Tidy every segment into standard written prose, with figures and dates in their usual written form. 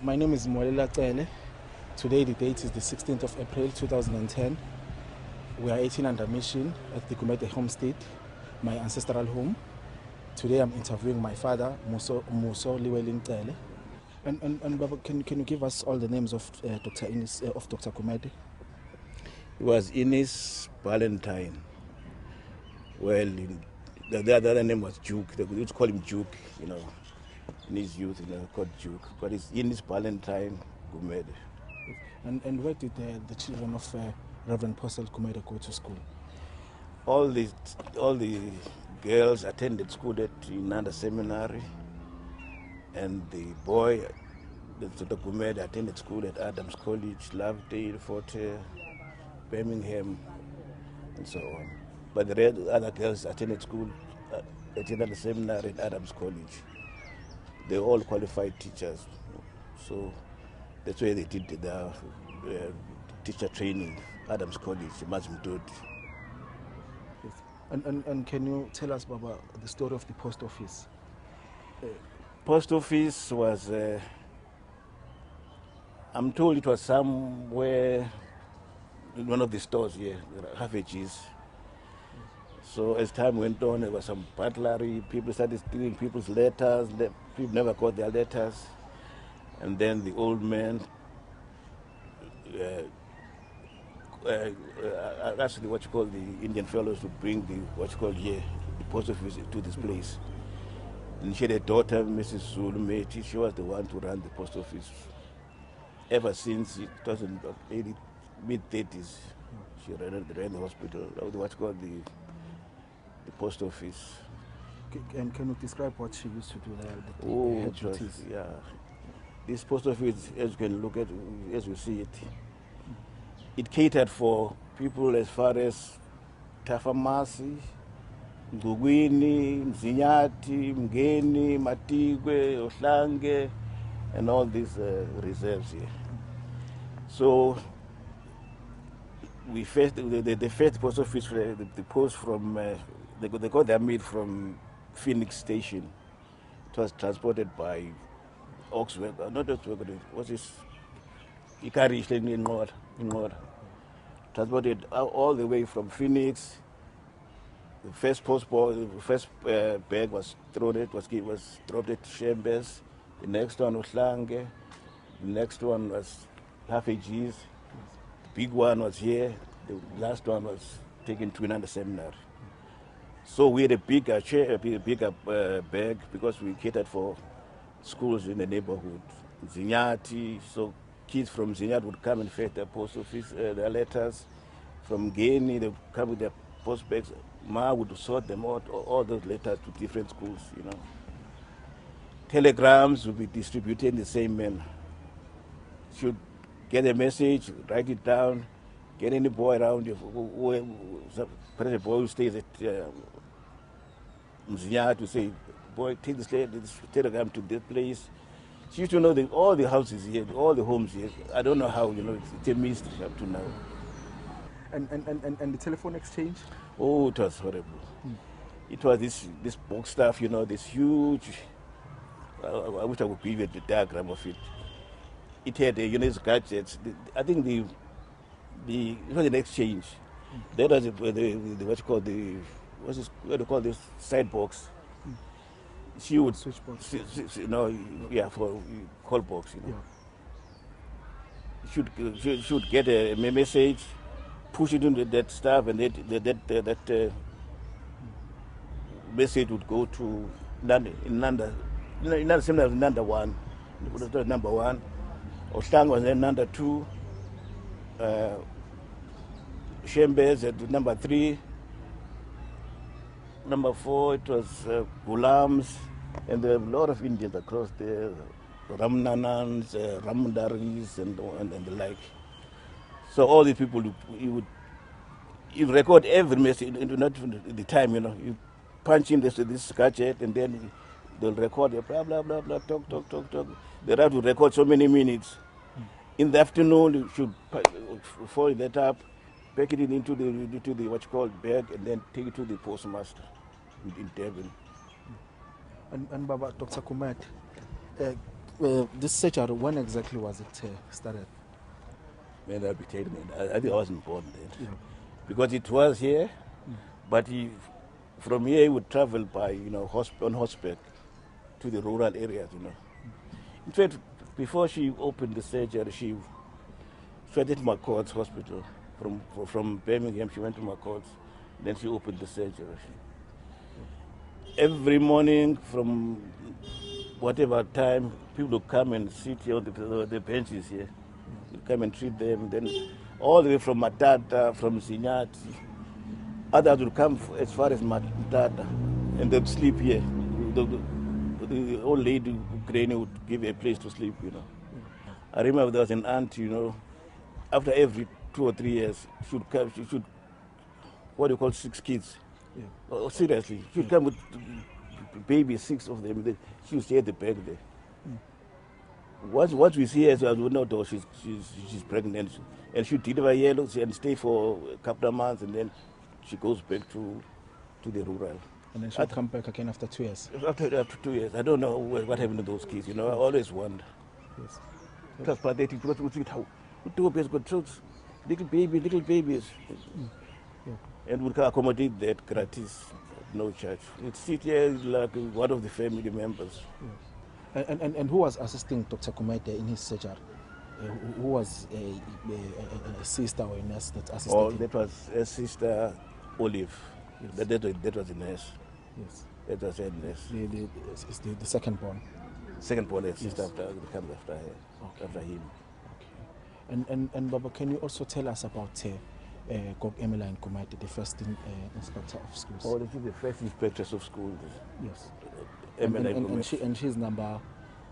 My name is Mwelela Cele. Today the date is the 16th of April 2010. We are 18 under mission at the eThekwini homestead, my ancestral home. Today I'm interviewing my father, Musawenkosi Cele. And Baba, can you give us all the names of Dr. Kumede? He was Ines Valentine. Well, the other name was Duke. They used to call him Duke, in his youth, called Duke. But it's Ines Valentine Kumede. And where did the children of Reverend Apostle Kumede go to school? All the girls attended school at Inanda Seminary, and the boy, Dr. Kumede, attended school at Adams College, Lovedale, Fort Birmingham, and so on. But the other girls attended school at Inanda Seminary and Adams College. They're all qualified teachers, so that's why they did their teacher training, Adams College, Mazimdod. Yes. And can you tell us, Baba, the story of the post office? Post office was, I'm told it was somewhere in one of the stores here, Halfages. So as time went on, there was some burglary, people started stealing people's letters, people never got their letters. And then the old man asked the Indian fellows to bring the post office to this place. And she had a daughter, Mrs. Zulumeti. She was the one to run the post office. Ever since it was in the mid-30s, she ran the hospital, the post office. And can you describe what she used to do there? This post office, as you can look at, as you see it, it catered for people as far as Tafamasi, EThekwini, Mzinyati, Mgeni, Matigwe, Ohlange, and all these reserves here. So we first, the first post office, the post from, they got their meat from Phoenix Station. It was transported by Oxford, not Oxford, what's this? Ikari in Ngora. Transported all the way from Phoenix. The first bag was thrown. It was dropped at Shembes. The next one was Ohlange. The next one was Halfages. The big one was here. The last one was taken to Inanda Seminary. So we had a bigger bag because we catered for schools in the neighborhood. Zinyati, so kids from Zinyati would come and fetch their post office, their letters. From Geni, they would come with their post bags. Ma would sort them out, all those letters to different schools, Telegrams would be distributed in the same manner. Should get a message, write it down, get any boy around you, perhaps a boy who stays at Mzinyati to say, boy, take this telegram to this place. She used to know all the houses here, all the homes here. I don't know how, it's a mystery up to now. And the telephone exchange? Oh, it was horrible. It was this box stuff, this huge, I wish I could give you the diagram of it. It had, these gadgets. I think it was an exchange. That was what do you call this side box? She would switch box. For call box. She should get a message, push it into that stuff, and that message would go to Inanda. Inanda Seminary was number one. It was number one. Ohlange was then number two. Shembes at number three. Number four, it was Gulams, and there were a lot of Indians across there, Ramnanans, Ramdaris, and the like. So all these people, you record every message, not the time, you punch in this gadget, and then they'll record blah, blah, blah, blah, talk. They have to record so many minutes. In the afternoon, you should fold that up, pack it into the what's called bag, and then take it to the postmaster in Devon. And Baba, Dr. Kumede, This surgery, when exactly was it started? Man, I'll be telling you, I think I wasn't born then. Yeah. Because it was here, but from here he would travel by, on horseback to the rural areas, In fact, before she opened the surgery, she went to McCord's hospital. From Birmingham, she went to McCord's, then she opened the surgery. Every morning from whatever time, people would come and sit here on the benches here. You'd come and treat them. Then all the way from Matata, from Sinyati, others would come as far as Matata, and they'd sleep here. The old lady Ukraine would give a place to sleep, I remember there was an aunt, after every 2 or 3 years, she should, what do you call 6 kids? Yeah. Oh, seriously, she would come with babies, 6 of them. She would stay at the back there. What we see as well, we know she's pregnant, and she deliver here and stay for a couple of months, and then she goes back to the rural. And then she'll come back again after 2 years. After 2 years, I don't know what happened to those kids. I always wonder. Yes. It was pathetic because we see how little babies, and we can accommodate that gratis, no charge. It's sit here like one of the family members. Yeah. And who was assisting Dr. Kumete in his surgery? Who was a sister or a nurse that assisted him? That was a sister, Olive. Yes. That was a nurse. Yes. That was a nurse. The second born. Second born, sister comes after her, Okay. after him. Okay. And Baba, can you also tell us about Gog Emmeline Kumete, the first inspector of schools? Oh, this is the first inspectress of schools. Yes. And she's number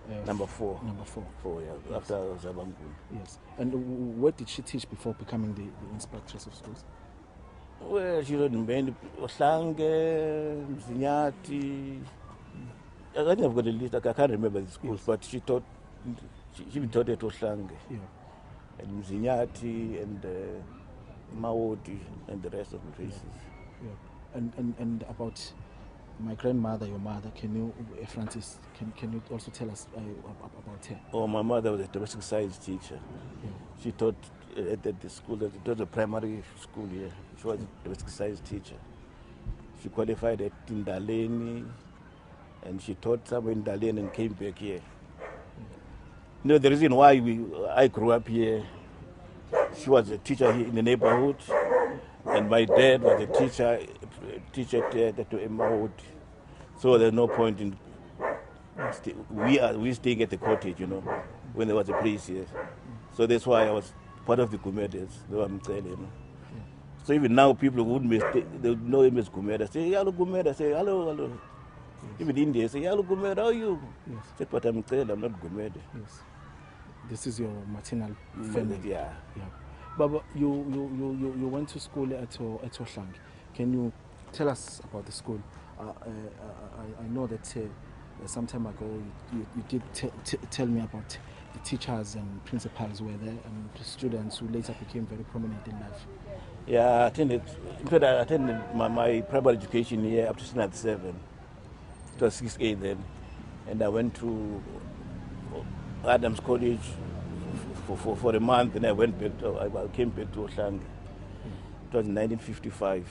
4. Number 4. 4, yeah. Yes. After Zabangul. Yes. And where did she teach before becoming the inspectress of schools? Well, she wrote in Oslange, Mzinyati. I think I've got a list. I can't remember the schools, but she taught at Oslange, Yeah. and Mzinyati, and Maodi, and the rest of the places. Yeah. And about my grandmother, your mother, can you, Francis, can you also tell us about her? Oh, my mother was a domestic science teacher. Yeah. She taught at the school, it was a primary school here. She was a domestic science teacher. She qualified at Indaleni, and she taught somewhere in Indaleni and came back here. The reason why I grew up here, she was a teacher here in the neighborhood, and my dad was a teacher at Emmahood. So there's no point in we staying at the cottage, when there was a place here. So that's why I was part of the Kumedes, though I'm telling you. So even now people wouldn't mistake, they would know him as Kumeda. Say, hello Kumeda, say hello. Even India say, hello Kumeda, how are you? Yes. Say, but I'm telling, I'm not Kumeda. Yes. This is your maternal family. Yeah. Baba, you went to school at Oslang. Can you tell us about the school? I know that some time ago you did tell me about the teachers and principals were there and the students who later became very prominent in life. Yeah, I attended my primary education here up to standard 7. It was 6A then. And I went to Adams College for a month, and I came back to Oslang. It was in 1955.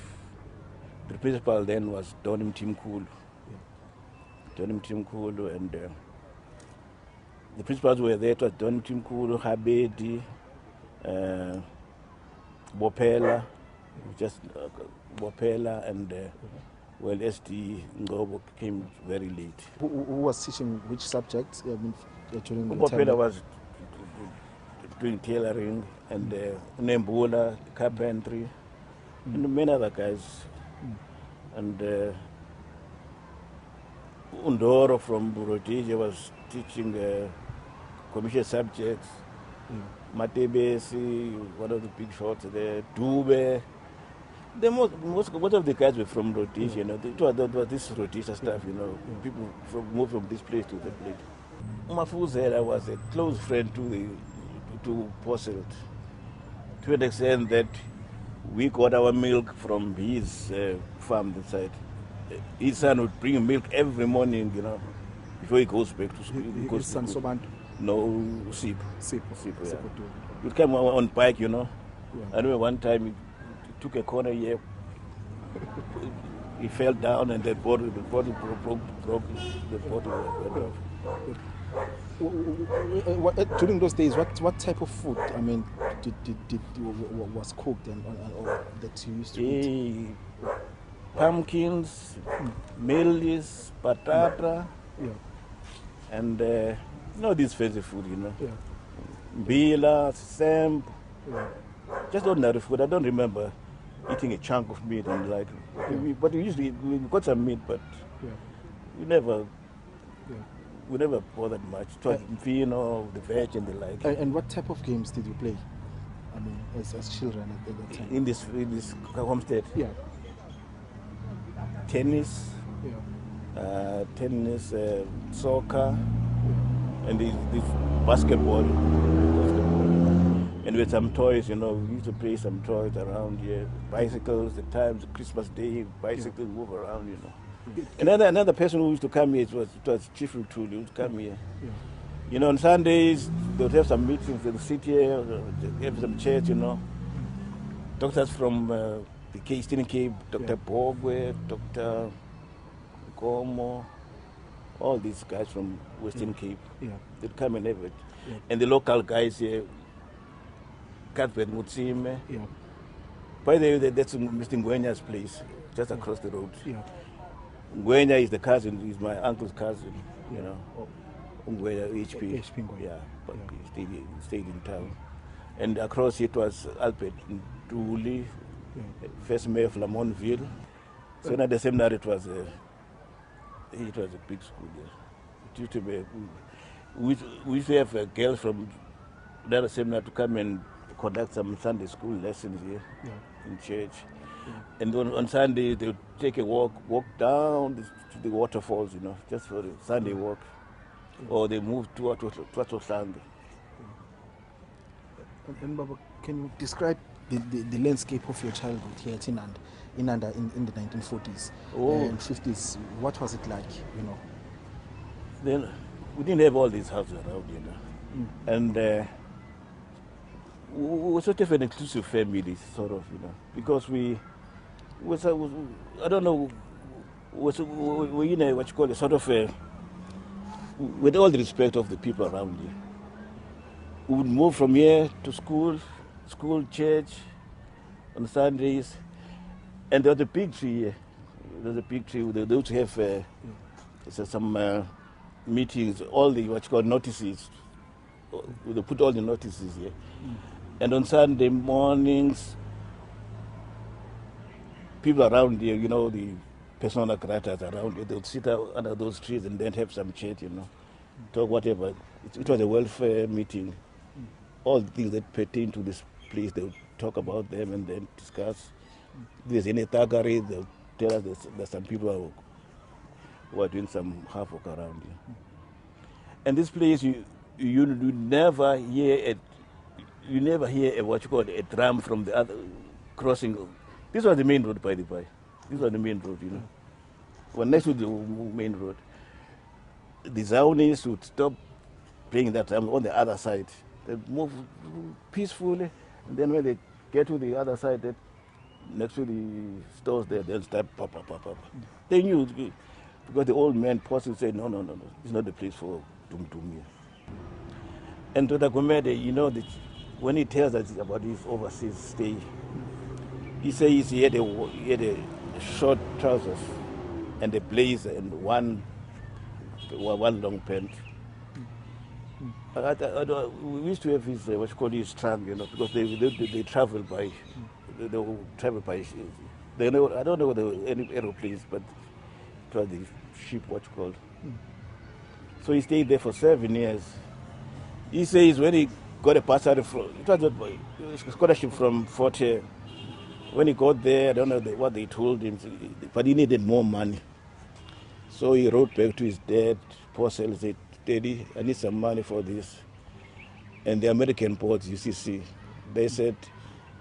The principal then was Donim Timkulu. Donim Timkulu, and the principals were there. It was Donim Timkulu, Habedi, Bopela, Bopela, and SD Ngobo came very late. Who was teaching which subjects during the time? Bopela was doing tailoring, and Nembula, carpentry, and many other guys. And Undoro from Rhodesia was teaching commercial subjects. Matebesi, one of the big shots there, Dube. Most of the guys were from Rhodesia, It was this Rhodesia stuff, People moved from this place to that place. Mafuzela was a close friend to Posselt, to an extent that we got our milk from his farm inside. His son would bring milk every morning, before he goes back to school. His son Sobantu. No, Sip. Sipo, Yeah. He'd come on bike, you know. Yeah. I remember one time he took a corner here. He fell down and the bottle broke. The bottle went off. During those days, what type of food, I mean, was cooked or that you used to eat? Pumpkins, mealies, patata, and this fancy food, you know. Bila, samp, just ordinary food. I don't remember eating a chunk of meat and like, but we got some meat, but we never bothered much. It was the veg and the like. And what type of games did you play? I mean, as children at that time. In this homestead. Yeah. Tennis. Soccer, and this basketball. And with some toys, we used to play some toys around here. Bicycles, at times, Christmas Day, bicycles move around, Another person who used to come here, it was Chief Rutul, who would come here. On Sundays, they would have some meetings in the city here, they have some church, Doctors from the Eastern Cape, Dr. Bogwe, Dr. Gomo, all these guys from Western Cape, they'd come and have it. And the local guys here, Cuthbert Mutsime. By the way, that's Mr. Ngwenya's place, just across the road. Ngwenya is the cousin, he's my uncle's cousin, Ngwenya, HP. But he stayed in town. And across it was Albert Nduli, first mayor of Lamontville. So at the same night it was a big school there. It used to be, we used to have girls from the same night to come and conduct some Sunday school lessons here in church. And on Sunday they would take a walk down to the waterfalls, just for the Sunday walk. Or they moved towards Sunday. And Baba, can you describe the landscape of your childhood here at Inanda in the 1940s and 50s? What was it like, Then we didn't have all these houses around, And we were sort of an inclusive family, sort of, because we I don't know, we in what you call a sort of with all the respect of the people around here. We would move from here to school, church, on Sundays, and there was a big tree here. There's a big tree. They used to have some meetings, all the what you call notices. They put all the notices here. And on Sunday mornings, people around here, the persona gratas around here, they would sit out under those trees and then have some chat, talk whatever. It was a welfare meeting. All the things that pertain to this place, they would talk about them and then discuss. If there's any thuggery, they'll tell us there's some people who are doing some havoc around here. And this place, you never hear what you call a drum from the other crossing. This was the main road, by the way. This was the main road, Well, next to the main road, the Zaunis would stop playing that drum on the other side. They move peacefully, and then when they get to the other side, next to the stores there, they'll start pop. They knew, because the old man possibly said, no, it's not the place for Tum here. And to the Gomede, when he tells us about his overseas stay, he says he had a short trousers and a blazer and one long pant. We used to have his what you call his tram, because they travel by I don't know whether any aeroplanes, but it was the ship, what you called. So he stayed there for 7 years. He says when he got a bursary it was a scholarship from Fort Hare. When he got there, I don't know what they told him, but he needed more money. So he wrote back to his dad, Paul Cele, said, Daddy, I need some money for this. And the American boards, UCC, they said,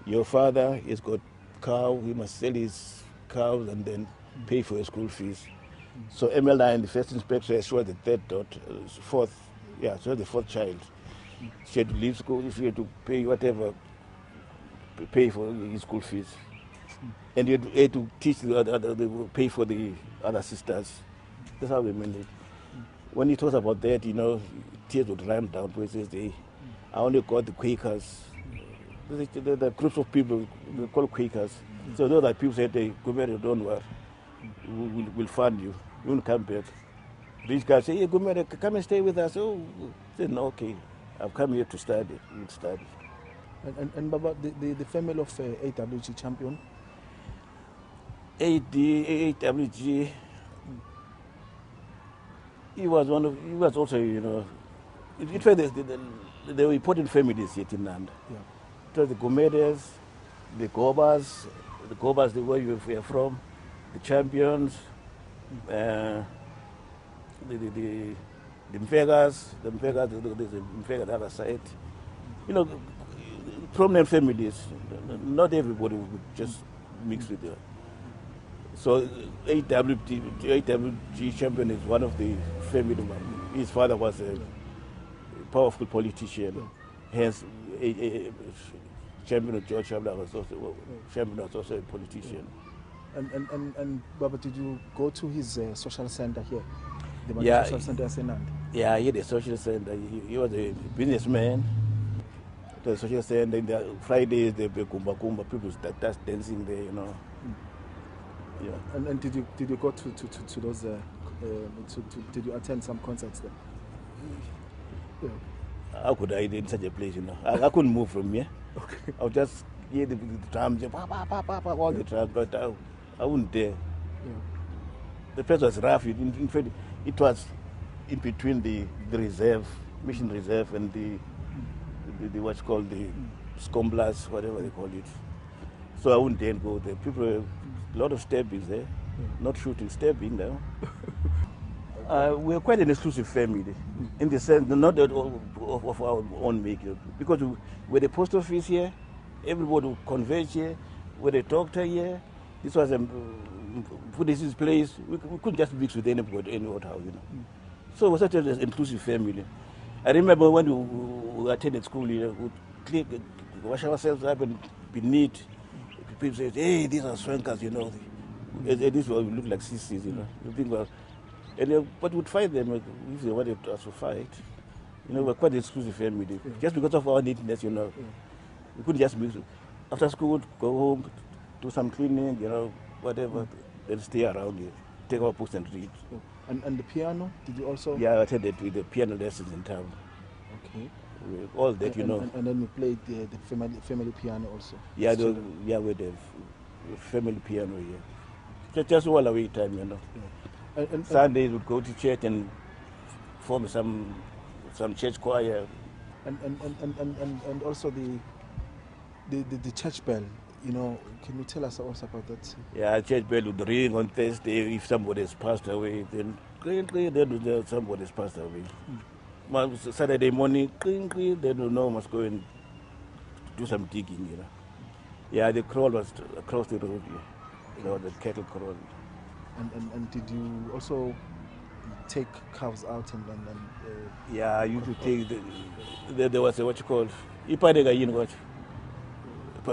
your father has got cow, he must sell his cows and then pay for his school fees. So ML9, the first inspector, she was the third daughter, fourth, yeah, she was the fourth child. She had to leave school, she had to pay whatever, pay for his school fees. And you had to teach pay for the other sisters. That's how we managed. When he talks about that, tears would run down because he says, I only got the Quakers. The groups of people we call Quakers. So those are people said, hey, go marry, don't worry. We'll fund you. You won't come back. These guys say, hey, go marry, come and stay with us. Oh, I said, no, okay. I've come here to study. We'll study. And about the family of AWG champion? AWG, he was also, it was the important families here in Inanda. Yeah. It was the Gomedes, the Gobas, the way we are from, the champions, the Mvegas, there's a Mvega on the other side. Prominent families, not everybody would just mix with them. So AWG champion is one of the family. His father was a powerful politician, hence champion George Champion was also a politician. And Baba, did you go to his social center here? Yeah, social center in Inanda? Yeah, he had a social center. He was a businessman. The social center, in the Fridays, there be kumba, people start dancing there, Yeah. And did you go to those? Did you attend some concerts there? Yeah. How could I in such a place? I couldn't move from here. Okay. I would just hear the drums, all the drums, but I wouldn't dare. Yeah. The place was rough. In fact, it was in between the reserve, mission reserve, and the what's called the scomblers, whatever they call it. So I wouldn't dare go there. People, a lot of stabbing there, not shooting, stabbing now. We're quite an exclusive family, in the sense not that of our own making, because we're the post office here, everybody would converge here, we're the doctor here. This was for this place. We couldn't just mix with anybody, any old house, So we're such an inclusive family. I remember when we attended school, we'd wash ourselves up and be neat. People say, hey, these are swankers, This will look like sissies, You think, well, but we'd fight them if they wanted us to fight. We're quite an exclusive family. Yeah. Just because of our neatness, We couldn't just mix. After school, go home, do some cleaning, whatever, then stay around here, take our books and read. Yeah. And the piano, did you also? Yeah, I attended with the piano lessons in town. Okay. All that, And then you played the family piano also? Yeah, with the family piano here. Just all away time, Yeah. And Sundays we'd go to church and form some church choir. And also the church bell, can you tell us also about that? Yeah, church bell would ring on Thursday if somebody has passed away. Then somebody has passed away. Saturday morning, they don't know, must go and do some digging, Yeah, the crawl was across the road here. The cattle crawl. And did you also take cows out and yeah, I used to take there was a what you call Ipadega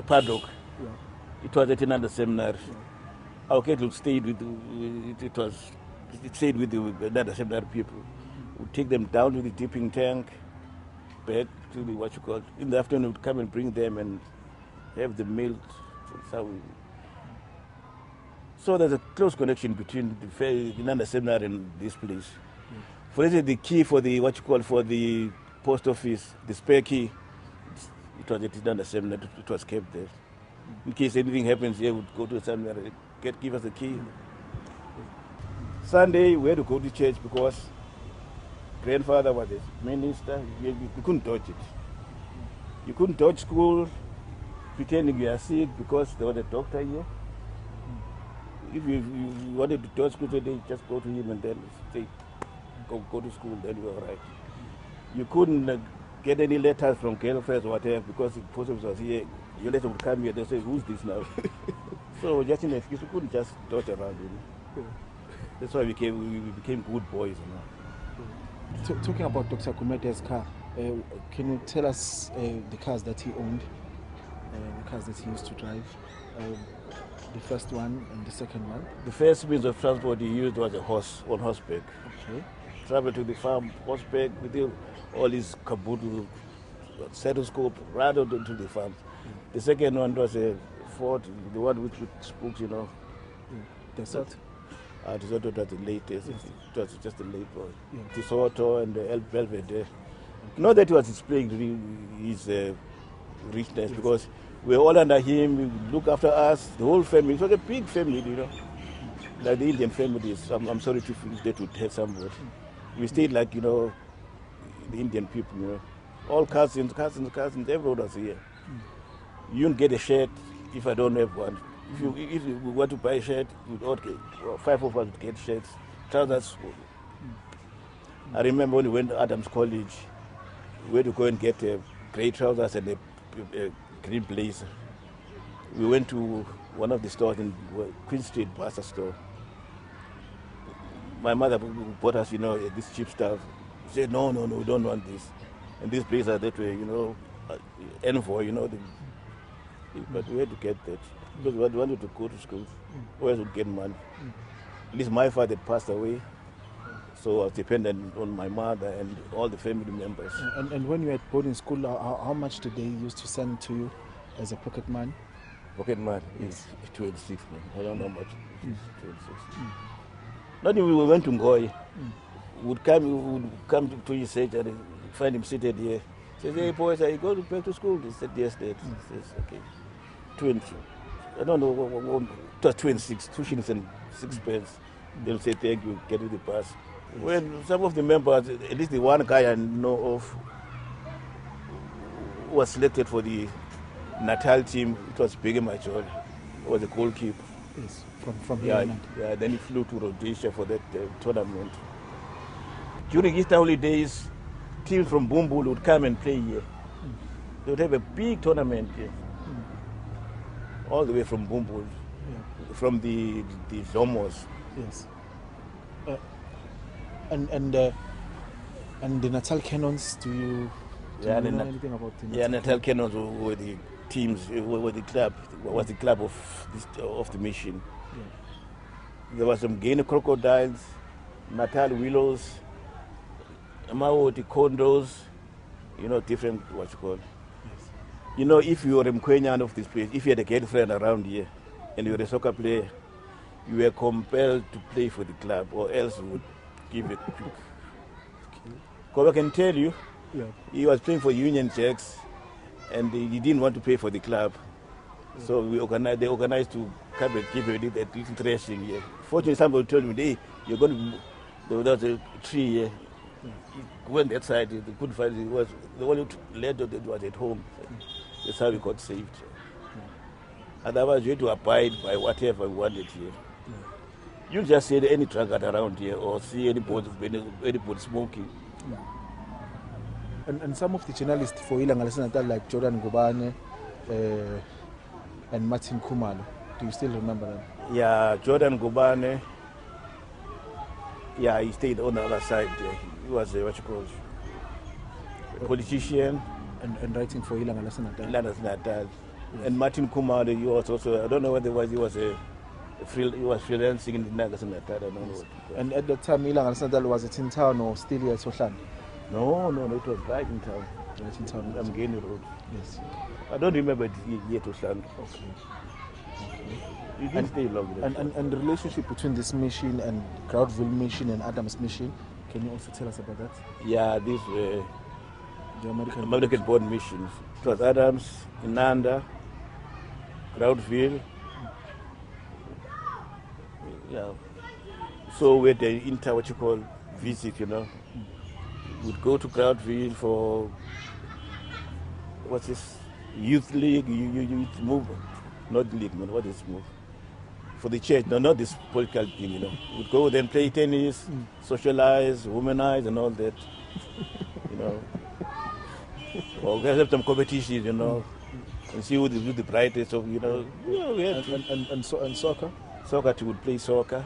paddock. Yeah. It was at Inanda Seminary. Yeah. Our cattle stayed with it stayed with the Inanda Seminary people. We take them down to the dipping tank, back to the what you call. In the afternoon, we'd come and bring them and have them milked. So there's a close connection between the Inanda Seminary and this place. For instance, the key for the for the post office, the spare key, it was at Inanda Seminary. It was kept there. In case anything happens here, we'd go to the seminary, give us the key. Sunday we had to go to church because grandfather was a minister. You couldn't touch it. You couldn't touch school, pretending you are sick because there was a doctor here. If you wanted to touch school today, just go to him and then say, go to school, then you're all right. You couldn't get any letters from girlfriends or whatever because the post office was here. Your letter would come here, they say, who's this now? So just in excuse, you couldn't just touch around, That's why we became good boys. Talking about Dr. Kumete's car, can you tell us the cars that he owned, the cars that he used to drive? The first one and the second one? The first means of transport he used was a horse, on horseback. Okay. Travel to the farm, horseback, with all his caboodle, stethoscope, right out to the farm. The second one was a Ford, the one with spokes, The sort? The Soto was the latest. Yes. It was just the late one. Yeah. The Soto and the El Belvedere. Not that he was displaying his richness, Yes. because we were all under him, we look after us, the whole family. It was a big family, like the Indian families. I'm sorry to finish that would hurt somebody. We stayed like, the Indian people, all cousins, everyone was here. You don't get a shirt if I don't have one. If you want to buy a shirt, we'd all get, 5 of us would get shirts, trousers. I remember when we went to Adams College, we had to go and get grey trousers and a green blazer. We went to one of the stores in Queen Street, Bassa store. My mother bought us, this cheap stuff. She said, no, we don't want this. And this blazer that way, envoy, but we had to get that because we wanted to go to school. Where else would get money? At least my father had passed away, so I was dependent on my mother and all the family members. And when you were at boarding school, how much did they used to send to you as a pocket money? Pocket money is 26, man. I don't know how much. 26. Not even we went to Ngoy. Would come to his surgery, find him seated here. Says, hey boys, are you going back to school? They said, yes, Dad. He says, okay. 20. I don't know, it was 26, 2 shillings and 6 pence. They'll say, thank you, get with the bus. Yes. When some of the members, at least the one guy I know of, was selected for the Natal team, it was Big Major. It was a goalkeeper. Yes, from here. Yeah, then he flew to Rhodesia for that tournament. During Easter holidays, teams from Bumbul would come and play here. They would have a big tournament here. All the way from Bumbul, from the Zomos. Yes. And the Natal Cannons, do you know anything about the Natal? Yeah, Natal Cannons were the teams, were the club, was the club of the mission. Yeah. There was some Guinea Crocodiles, Natal Willows, Mawoti Condos, different, what you call. Yes. If you were a Mkwenyan of this place, if you had a girlfriend around here and you were a soccer player, you were compelled to play for the club or else you would give it quick. Because I can tell you, he was playing for Union Jacks and he didn't want to pay for the club. Yeah. So they organized to come and give him that little thrashing here. Fortunately, somebody told me, hey, you're going to, there was a tree here. He went that side, they couldn't find it. It was the only lad that was at home. That's how we got saved. Otherwise, you had to abide by whatever we wanted here. You just see any drunkard around here or see anybody smoking. And some of the journalists for Ilanga Natal, like Jordan Ngubane and Martin Kumalo, do you still remember them? Yeah, Jordan Ngubane. Yeah, he stayed on the other side. He was a politician. And writing for Ilanga Natal. Natal. Yes. And Martin Kumalo, he was also, I don't know what it was, he was freelancing in the Natal. I don't know. Yes. And at that time, Ilanga Natal, was it in town or still here at Sohlan? No, it was right in town. Right in town. I'm Geni Road. Yes. I don't remember it yet to Sohlan. Okay. You didn't stay long there. And the relationship between this mission and Groundville mission and Adams mission, can you also tell us about that? Yeah, these were the American born missions. It was Adams, Inanda, Groundville. Yeah. So we had the visit, We'd go to Groundville for, what's this, youth league, youth movement. Not league, man, what is move? For the church, no, not this political thing, We'd go then play tennis, socialize, womanize and all that, Or we have some competitions, and see who the brightest of, we had and soccer? Soccer, we would play soccer.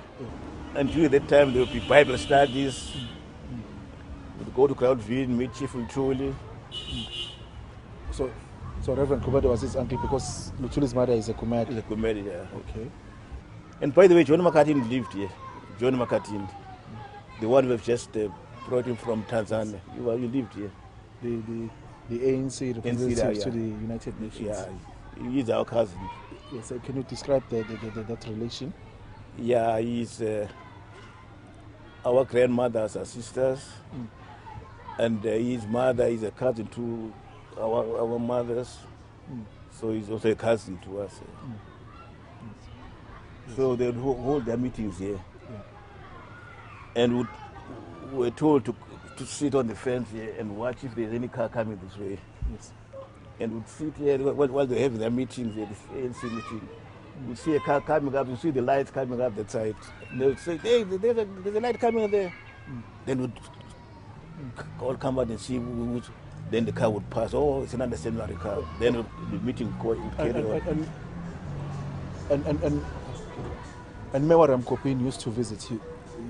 And during that time, there would be Bible studies. We'd go to Crowdville, meet Chief Luthuli. So Reverend Kubade was his uncle because Luthuli's mother is a Kumadi. He's a comedian, yeah. Okay. And by the way, John Makatini lived here. John Makatini, the one we've just brought him from Tanzania. He lived here. The ANC representative to the United Nations. Yeah, he's our cousin. Yes, can you describe that relation? Yeah, he's our grandmothers are sisters, and his mother is a cousin to our mothers, so he's also a cousin to us. So they would hold their meetings here, and we were told to sit on the fence here and watch if there's any car coming this way. Yes. And we'd sit here while they're having their meetings here, this ANC meeting. We'd see a car coming up, you see the lights coming up that side. And they would say, hey, there's a light coming there. Then we'd all come out and see which, then the car would pass. Oh, it's an understanding car. Then the meeting would carry on. And Memory Kopin used to visit you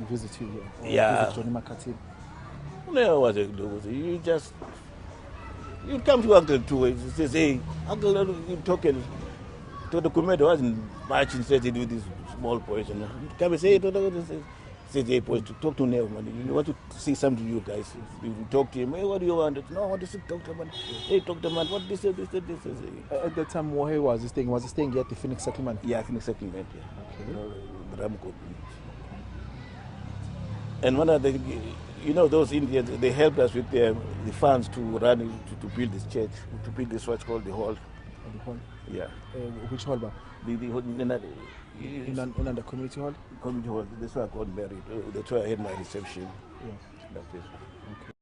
here. Yeah. Visit Johnny Makatini. No, was it? You come to Uncle too. He says, hey, Uncle, you talking. To the community wasn't much interested with these small boys. You know. Come and say, hey, boys, to talk to Neo, man. You want to say something to you guys. You talk to him. Hey, what do you want? No, I want to talk to him. Man. Hey, talk to him. Man. What this. At that time, where was he staying? Was he staying here at the Phoenix Settlement? Yeah, Phoenix Settlement. Yeah. Okay. The Ramco. And one of the, those Indians, they helped us with the funds to run to build this church, to build this what's called the hall. The hall? Yeah. Which hall? The hall in the community hall? Community hall. That's why I got married. That's why I had my reception. Yeah. Like this. Okay.